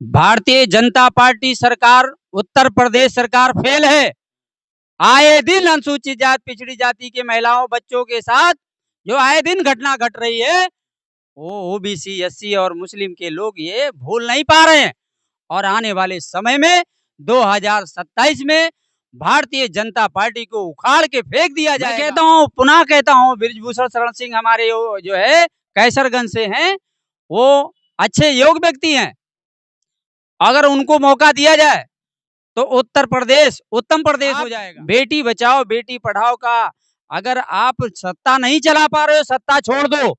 Bharatiya Janata party सरकार, उत्तर प्रदेश सरकार fail है। आए दिन अनुसूचित जाति पिछड़ी जाति के महिलाओं बच्चों के साथ जो आए दिन घटना घट रही है, वो ओबीसी एससी और मुस्लिम के लोग ये भूल नहीं पा रहे हैं। और आने वाले समय में 2027 में भारतीय जनता पार्टी को उखाड़ के फेंक दिया जाएगा। मैं कहता हूँ, पुनः कहता हूँ, बृजभूषण शरण सिंह हमारे जो है कैसरगंज से हैं, वो अच्छे योग्य व्यक्ति हैं। अगर उनको मौका दिया जाए तो उत्तर प्रदेश उत्तम प्रदेश हो जाएगा। बेटी बचाओ बेटी पढ़ाओ का अगर आप सत्ता नहीं चला पा रहे हो, सत्ता छोड़ दो।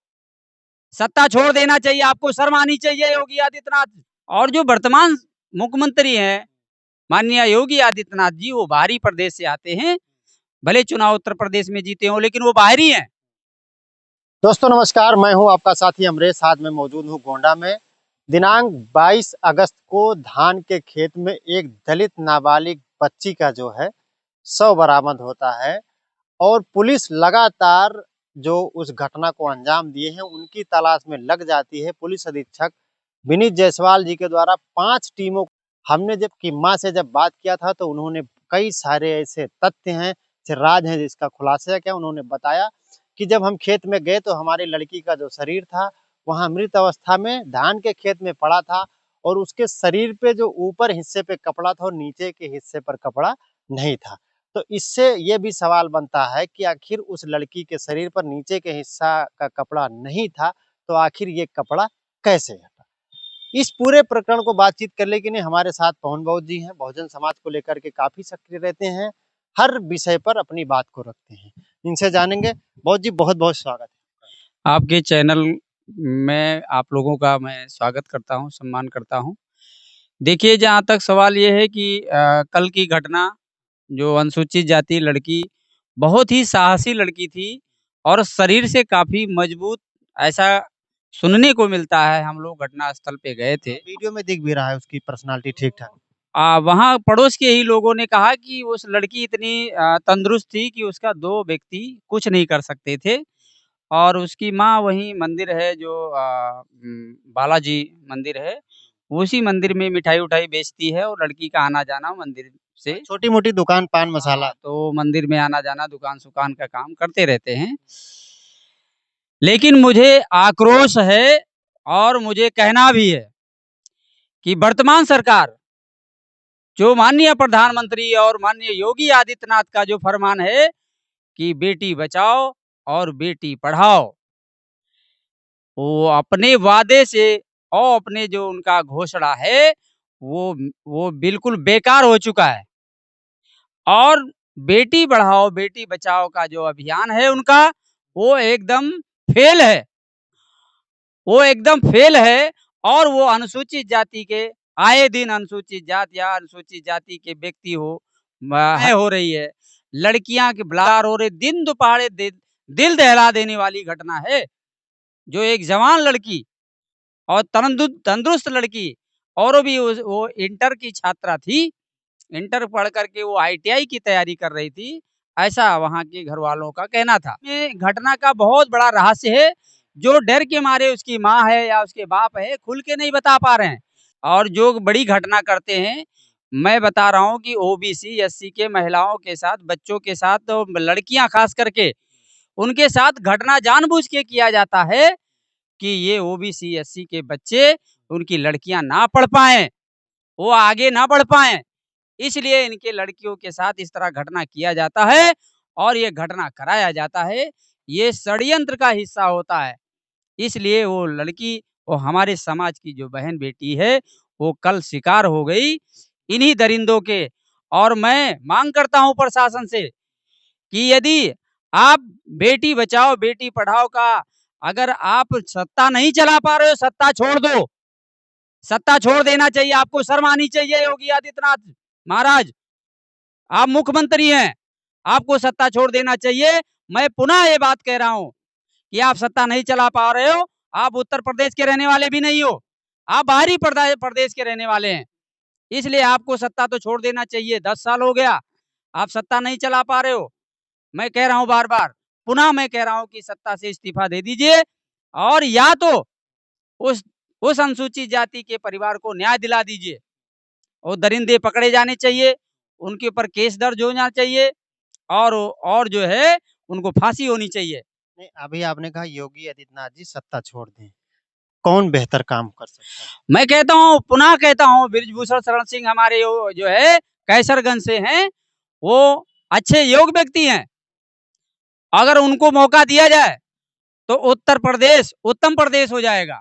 सत्ता छोड़ देना चाहिए, आपको शर्म आनी चाहिए योगी आदित्यनाथ। और जो वर्तमान मुख्यमंत्री हैं माननीय योगी आदित्यनाथ जी, वो बाहरी प्रदेश से आते हैं। भले चुनाव उत्तर प्रदेश में जीते हों, लेकिन वो बाहरी हैं। दोस्तों नमस्कार, मैं हूं आपका साथी अमरेश। साथ में मौजूद हूं गोंडा में। दिनांक 22 अगस्त को धान के खेत में एक दलित नाबालिग बच्ची का जो है शव बरामद होता है और पुलिस लगातार जो उस घटना को अंजाम दिए हैं उनकी तलाश में लग जाती है। पुलिस अधीक्षक विनीत जायसवाल जी के द्वारा 5 टीमों, हमने जब माँ से जब बात किया था तो उन्होंने कई सारे ऐसे तथ्य हैं, राज हैं जिसका खुलासा किया। उन्होंने बताया कि जब हम खेत में गए तो हमारी लड़की का जो शरीर था वहाँ मृत अवस्था में धान के खेत में पड़ा था और उसके शरीर पे जो ऊपर हिस्से पे कपड़ा था और नीचे के हिस्से पर कपड़ा नहीं था। तो इससे ये भी सवाल बनता है कि आखिर उस लड़की के शरीर पर नीचे के हिस्सा का कपड़ा नहीं था तो आखिर ये कपड़ा कैसे हटा। इस पूरे प्रकरण को बातचीत करने के लिए हमारे साथ पवन बहुत जी हैं। बहुजन समाज को लेकर के काफी सक्रिय रहते हैं, हर विषय पर अपनी बात को रखते हैं। इनसे जानेंगे। बहुत जी बहुत बहुत स्वागत है आपके चैनल में। आप लोगों का मैं स्वागत करता हूं, सम्मान करता हूं। देखिए, जहां तक सवाल ये है कि कल की घटना, जो अनुसूचित जाति लड़की, बहुत ही साहसी लड़की थी और शरीर से काफी मजबूत, ऐसा सुनने को मिलता है। हम लोग घटना स्थल पे गए थे। वीडियो में दिख भी रहा है उसकी पर्सनालिटी ठीक ठाक। वहाँ पड़ोस के ही लोगों ने कहा कि उस लड़की इतनी तंदुरुस्त थी कि उसका 2 व्यक्ति कुछ नहीं कर सकते थे। और उसकी माँ वहीं मंदिर है जो बालाजी मंदिर है, उसी मंदिर में मिठाई-उठाई बेचती है और लड़की का आना-जाना मंदिर से, छोटी-मोटी दुकान पान मसाला। तो मंदिर में आना-जाना, दुकान-सुकान का काम करते रहते हैं। लेकिन मुझे आक्रोश है और मुझे कहना भी है कि वर्तमान सरकार, जो माननीय प्रधानमंत्री और माननीय योगी आदित्यनाथ का जो फरमान है कि बेटी बचाओ और बेटी पढ़ाओ, वो अपने वादे से और अपने जो उनका घोषणा है वो बिल्कुल बेकार हो चुका है। और बेटी बढ़ाओ बेटी बचाओ का जो अभियान है उनका, वो एकदम फेल है। वो एकदम फेल है। और वो अनुसूचित जाति के, आए दिन अनुसूचित जाति या अनुसूचित जाति के व्यक्ति हो रही है, लड़कियां के बलात्कार हो रहे, दिन दुपहरे दिल दहला देने वाली घटना है। जो एक जवान लड़की और तंदुरुस्त लड़की, और भी वो इंटर की छात्रा थी, इंटर पढ़ करके वो आईटीआई की तैयारी कर रही थी, ऐसा वहां के घर वालों का कहना था। ये घटना का बहुत बड़ा रहस्य है, जो डर के मारे उसकी माँ है या उसके बाप है खुल के नहीं बता पा रहे हैं। और जो बड़ी घटना करते हैं, मैं बता रहा हूँ कि ओबीसी एससी के महिलाओं के साथ, बच्चों के साथ, तो लड़कियां खास करके, उनके साथ घटना जानबूझ के किया जाता है कि ये ओबीसी एससी के बच्चे, उनकी लड़कियां ना पढ़ पाएं, वो आगे ना बढ़ पाएं, इसलिए इनके लड़कियों के साथ इस तरह घटना किया जाता है और ये घटना कराया जाता है। ये षड्यंत्र का हिस्सा होता है। इसलिए वो लड़की, वो हमारे समाज की जो बहन बेटी है, वो कल शिकार हो गई इन्हीं दरिंदों के। और मैं मांग करता हूं प्रशासन से कि यदि आप बेटी बचाओ बेटी पढ़ाओ का अगर आप सत्ता नहीं चला पा रहे हो, सत्ता छोड़ दो। सत्ता छोड़ देना चाहिए, आपको शर्म आनी चाहिए योगी आदित्यनाथ महाराज। आप मुख्यमंत्री हैं, आपको सत्ता छोड़ देना चाहिए। मैं पुनः ये बात कह रहा हूं कि आप सत्ता नहीं चला पा रहे हो, आप उत्तर प्रदेश के रहने वाले भी नहीं हो, आप बाहरी प्रदेश के रहने वाले हैं, इसलिए आपको सत्ता तो छोड़ देना चाहिए। 10 साल हो गया, आप सत्ता नहीं चला पा रहे हो। मैं कह रहा हूं बार बार, पुनः मैं कह रहा हूं कि सत्ता से इस्तीफा दे दीजिए और या तो उस अनुसूचित जाति के परिवार को न्याय दिला दीजिए। वो दरिंदे पकड़े जाने चाहिए, उनके ऊपर केस दर्ज होना चाहिए और जो है उनको फांसी होनी चाहिए। नहीं, अभी आपने कहा योगी आदित्यनाथ जी सत्ता छोड़ दें, कौन बेहतर काम कर सकता है? मैं कहता हूँ, पुनः कहता हूँ, बृजभूषण शरण सिंह हमारे जो है कैसरगंज से हैं, वो अच्छे योग्य व्यक्ति हैं। अगर उनको मौका दिया जाए तो उत्तर प्रदेश उत्तम प्रदेश हो जाएगा।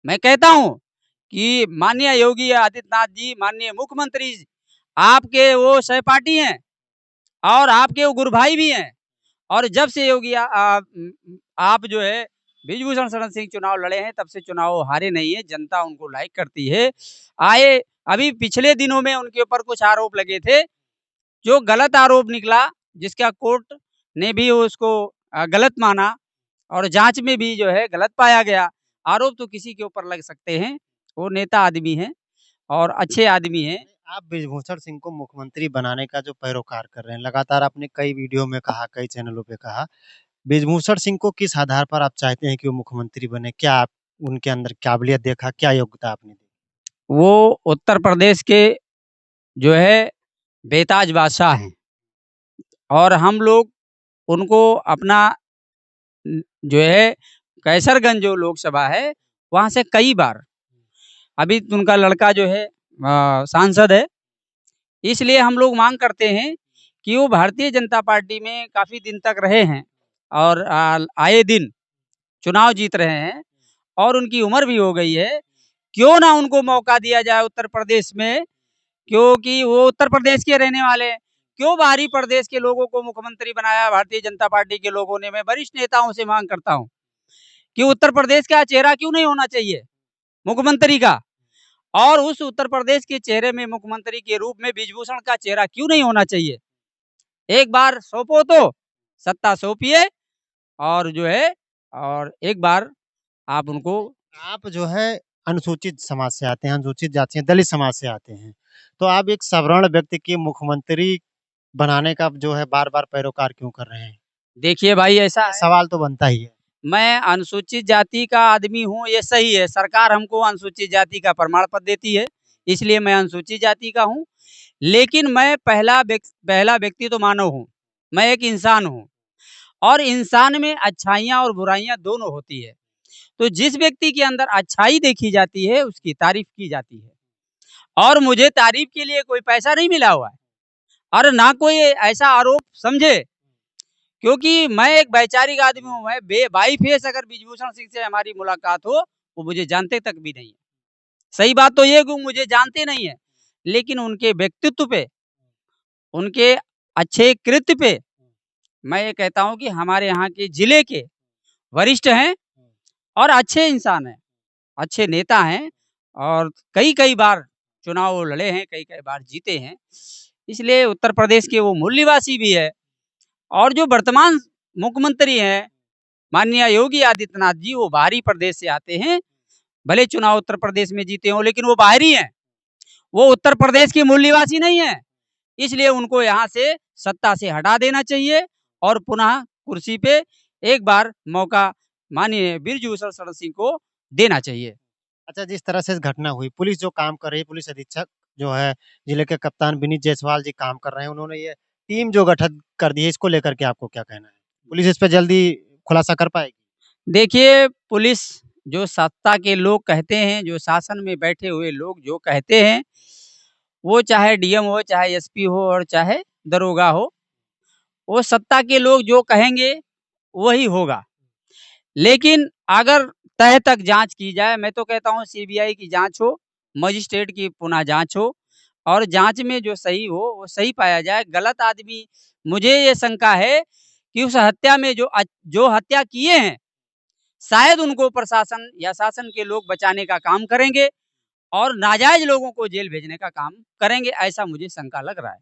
मैं कहता हूँ कि माननीय योगी आदित्यनाथ जी, माननीय मुख्यमंत्री, आपके वो सहपाठी हैं और आपके वो गुरु भाई भी हैं। और जब से योगी आप जो है बृजभूषण शरण सिंह चुनाव लड़े हैं, तब से चुनाव हारे नहीं है, जनता उनको लाइक करती है। अभी पिछले दिनों में उनके ऊपर कुछ आरोप लगे थे, जो गलत आरोप निकला, जिसका कोर्ट ने भी उसको गलत माना और जांच में भी जो है गलत पाया गया। आरोप तो किसी के ऊपर लग सकते हैं, वो नेता आदमी हैं और अच्छे आदमी हैं। आप बृजभूषण सिंह को मुख्यमंत्री बनाने का जो पैरोकार कर रहे हैं, लगातार आपने कई वीडियो में कहा, कई चैनलों पे कहा, बृजभूषण सिंह को किस आधार पर आप चाहते हैं कि वो मुख्यमंत्री बने? क्या आप उनके अंदर काबिलियत देखा, क्या योग्यता आपने देखी? वो उत्तर प्रदेश के जो है बेताज बादशाह हैं और हम लोग उनको अपना जो है कैसरगंज जो लोकसभा है, वहाँ से कई बार, अभी उनका लड़का जो है सांसद है, इसलिए हम लोग मांग करते हैं कि वो भारतीय जनता पार्टी में काफ़ी दिन तक रहे हैं और आए दिन चुनाव जीत रहे हैं और उनकी उम्र भी हो गई है। क्यों ना उनको मौका दिया जाए उत्तर प्रदेश में, क्योंकि वो उत्तर प्रदेश के रहने वाले हैं। क्यों बाहरी प्रदेश के लोगों को मुख्यमंत्री बनाया भारतीय जनता पार्टी के लोगों ने? मैं वरिष्ठ नेताओं से मांग करता हूँ कि उत्तर प्रदेश का चेहरा क्यों नहीं होना चाहिए मुख्यमंत्री का, और उस उत्तर प्रदेश के चेहरे में मुख्यमंत्री के रूप में बृजभूषण का चेहरा क्यों नहीं होना चाहिए? एक बार सौंपो तो सत्ता सौंपिए और जो है और एक बार आप उनको। आप जो है अनुसूचित समाज से आते हैं, अनुसूचित जाति से, दलित समाज से आते हैं, तो आप एक सवर्ण व्यक्ति की मुख्यमंत्री बनाने का जो है बार-बार पैरोकार क्यों कर रहे हैं? देखिए भाई, ऐसा है, सवाल तो बनता ही है। मैं अनुसूचित जाति का आदमी हूँ, ये सही है। सरकार हमको अनुसूचित जाति का प्रमाण पत्र देती है, इसलिए मैं अनुसूचित जाति का हूँ। लेकिन मैं पहला व्यक्ति तो मानव हूँ, मैं एक इंसान हूँ और इंसान में अच्छाइयाँ और बुराइयाँ दोनों होती है। तो जिस व्यक्ति के अंदर अच्छाई देखी जाती है, उसकी तारीफ की जाती है और मुझे तारीफ के लिए कोई पैसा नहीं मिला हुआ है और ना कोई ऐसा आरोप समझे, क्योंकि मैं एक वैचारिक आदमी हूँ। मैं बाई फेस अगर बृजभूषण सिंह से हमारी मुलाकात हो, वो मुझे जानते तक भी नहीं है। सही बात तो ये कि वो मुझे जानते नहीं है, लेकिन उनके व्यक्तित्व पे, उनके अच्छे कृत्य पे मैं ये कहता हूँ कि हमारे यहाँ के जिले के वरिष्ठ हैं और अच्छे इंसान हैं, अच्छे नेता हैं और कई-कई बार चुनाव लड़े हैं, कई-कई बार जीते हैं। इसलिए उत्तर प्रदेश के वो मूल निवासी भी है और जो वर्तमान मुख्यमंत्री हैं, माननीय योगी आदित्यनाथ जी, वो बाहरी प्रदेश से आते हैं। भले चुनाव उत्तर प्रदेश में जीते हों, लेकिन वो बाहरी हैं, वो उत्तर प्रदेश के मूल निवासी नहीं हैं। इसलिए उनको यहाँ से सत्ता से हटा देना चाहिए और पुनः कुर्सी पे एक बार मौका माननीय बृजभूषण शरण सिंह को देना चाहिए। अच्छा, जिस तरह से इस घटना हुई, पुलिस जो काम कर रही है, पुलिस अधीक्षक जो है, जिले के कप्तान विनीत जायसवाल जी काम कर रहे हैं, उन्होंने ये टीम जो गठित कर दी है, इसको लेकर के आपको क्या कहना है? पुलिस इस पे जल्दी खुलासा कर पाएगी? देखिए, पुलिस जो सत्ता के लोग कहते हैं, जो शासन में बैठे हुए लोग जो कहते हैं, वो चाहे डीएम हो, चाहे एसपी हो और चाहे दरोगा हो, वो सत्ता के लोग जो कहेंगे वही होगा। लेकिन अगर तह तक जाँच की जाए, मैं तो कहता हूँ सीबीआई की जाँच हो, मजिस्ट्रेट की पुनः जाँच हो और जाँच में जो सही हो, वो सही पाया जाए। गलत आदमी, मुझे ये शंका है कि उस हत्या में जो हत्या किए हैं, शायद उनको प्रशासन या शासन के लोग बचाने का काम करेंगे और नाजायज़ लोगों को जेल भेजने का काम करेंगे, ऐसा मुझे शंका लग रहा है।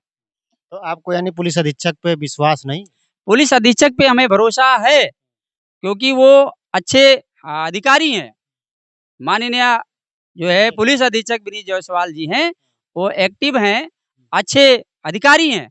तो आपको यानी पुलिस अधीक्षक पे विश्वास नहीं? पुलिस अधीक्षक पे हमें भरोसा है, क्योंकि वो अच्छे अधिकारी हैं। माननीय जो है पुलिस अधीक्षक विनीत जायसवाल जी हैं, वो एक्टिव हैं, अच्छे अधिकारी हैं।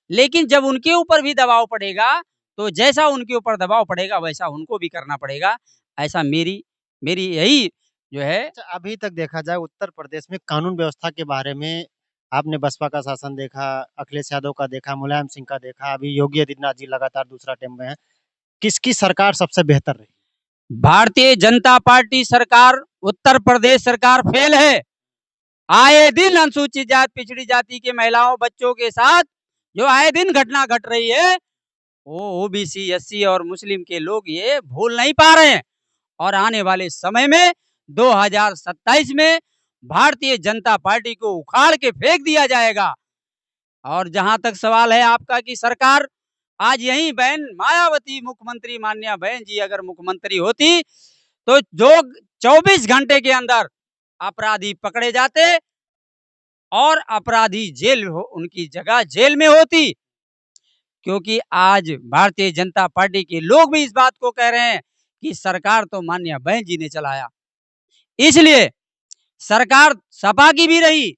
लेकिन जब उनके ऊपर भी दबाव पड़ेगा, तो जैसा उनके ऊपर दबाव पड़ेगा वैसा उनको भी करना पड़ेगा। ऐसा मेरी यही जो है। अच्छा, अभी तक देखा जाए उत्तर प्रदेश में कानून व्यवस्था के बारे में आपने बसपा का शासन देखा, अखिलेश यादव का देखा, मुलायम सिंह का देखा, अभी योगी आदित्यनाथ जी लगातार दूसरा टर्म में है। किसकी सरकार सबसे बेहतर रही? भारतीय जनता पार्टी सरकार, उत्तर प्रदेश सरकार फेल है। आए दिन अनुसूचित जाति पिछड़ी जाति के महिलाओं बच्चों के साथ जो आए दिन घटना घट रही है, वो ओबीसी एससी और मुस्लिम के लोग ये भूल नहीं पा रहे हैं। और आने वाले समय में 2027 में भारतीय जनता पार्टी को उखाड़ के फेंक दिया जाएगा। और जहां तक सवाल है आपका कि सरकार आज यही बहन मायावती मुख्यमंत्री माननीय बहन जी अगर मुख्यमंत्री होती तो जो 24 घंटे के अंदर अपराधी पकड़े जाते और अपराधी उनकी जगह जेल में होती। क्योंकि आज भारतीय जनता पार्टी के लोग भी इस बात को कह रहे हैं कि सरकार तो माननीय बहन जी ने चलाया, इसलिए सरकार सपा की भी रही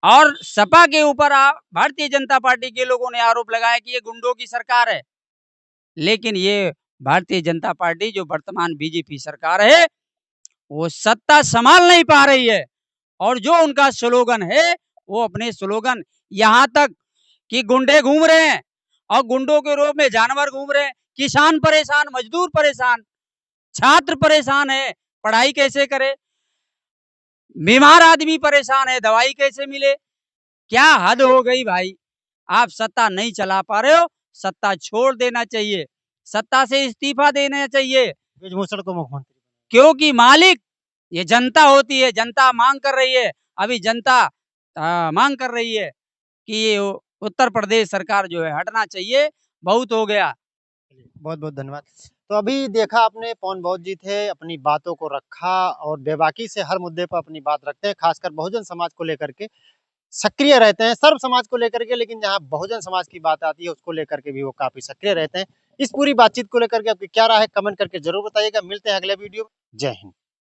और सपा के ऊपर भारतीय जनता पार्टी के लोगों ने आरोप लगाया कि ये गुंडों की सरकार है। लेकिन ये भारतीय जनता पार्टी जो वर्तमान बीजेपी सरकार है वो सत्ता संभाल नहीं पा रही है। और जो उनका स्लोगन है वो अपने स्लोगन यहाँ तक कि गुंडे घूम रहे हैं और गुंडों के रूप में जानवर घूम रहे हैं। किसान परेशान, मजदूर परेशान, छात्र परेशान है, पढ़ाई कैसे करे, बीमार आदमी परेशान है, दवाई कैसे मिले। क्या हद हो गई भाई। आप सत्ता नहीं चला पा रहे हो, सत्ता छोड़ देना चाहिए, सत्ता से इस्तीफा देना चाहिए। ब्रिजभूषण को मुख्यमंत्री, क्योंकि मालिक ये जनता होती है, जनता मांग कर रही है। अभी जनता मांग कर रही है कि ये उत्तर प्रदेश सरकार जो है हटना चाहिए, बहुत हो गया। बहुत बहुत धन्यवाद। तो अभी देखा आपने पवन बहुत जी थे, अपनी बातों को रखा और बेबाकी से हर मुद्दे पर अपनी बात रखते हैं, खासकर बहुजन समाज को लेकर के सक्रिय रहते हैं, सर्व समाज को लेकर के, लेकिन जहां बहुजन समाज की बात आती है उसको लेकर के भी वो काफी सक्रिय रहते हैं। इस पूरी बातचीत को लेकर के आपकी क्या राय है, कमेंट करके जरूर बताइएगा। मिलते हैं अगले वीडियो में। जय हिंद।